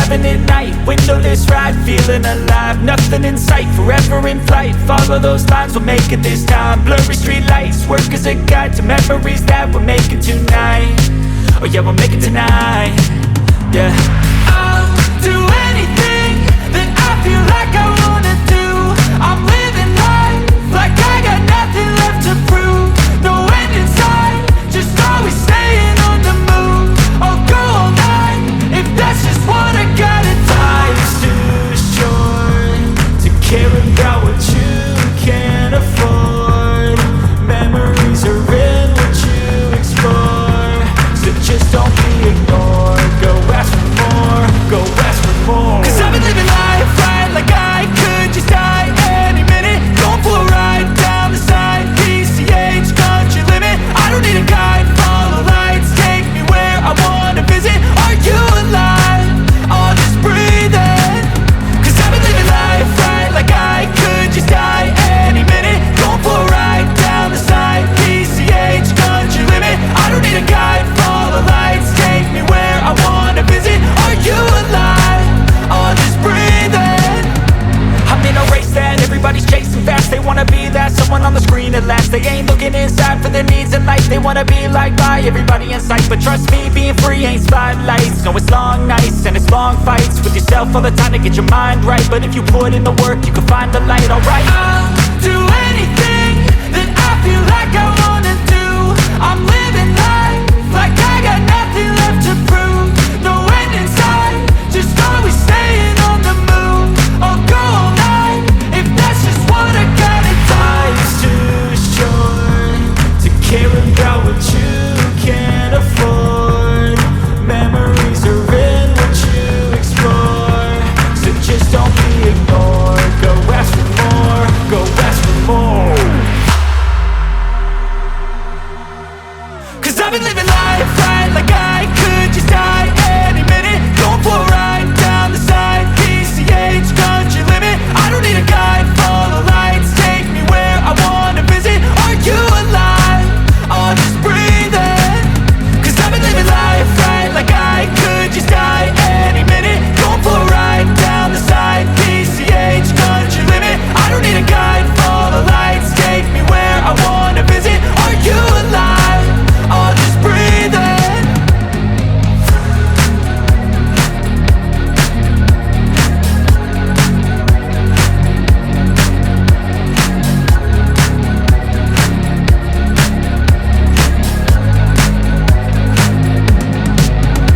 having it night, windowless ride, feeling alive. Nothing in sight, forever in flight. Follow those lines, we'll make it this time. Blurry street lights, work as a guide to memories that we're making tonight. Oh yeah, we'll make it tonight. Yeah, I'll do anything that I feel like I wanna do. I'm living life like I got nothing left to prove. No end in sight, just always staying on the move. I'll go all night if that's just what I gotta do. Life's too short to care about what you can't afford. Memories are in what you explore, so just don't be ignored. Go ask for more, go ask for more. Cause I've been living life right like I could just die any minute. Going for a ride down the side, PCH, country limit. I don't need a guide, follow lights, take me where I wanna visit. Are you alive? Or just breathing? Cause I've been living life right like I could just die any minute. Going for a ride down the side, PCH, country limit. I don't need a guide, follow lights, take me where I wanna visit. Are you alive? Or just breathing? I'm in a race that everybody's chasing fast. They wanna be that someone on the screen at last. They ain't looking inside for their needs in life. They wanna be liked by everybody in sight. But trust me, being free ain't spotlights. No, it's long nights and it's long fights with yourself all the time to get your mind right. But if you put in the work, you can find the light, alright. I'll do anything that I feel like I wanna do. I'm living life like I got nothing left to prove. No end in sight, just always staying on the move. I'll go all night if that's just what I gotta do. Life's too short to care about what you can't afford. Memories are in what you explore, so just don't be ignored. Go ask for more, go ask for more. Cause I've been living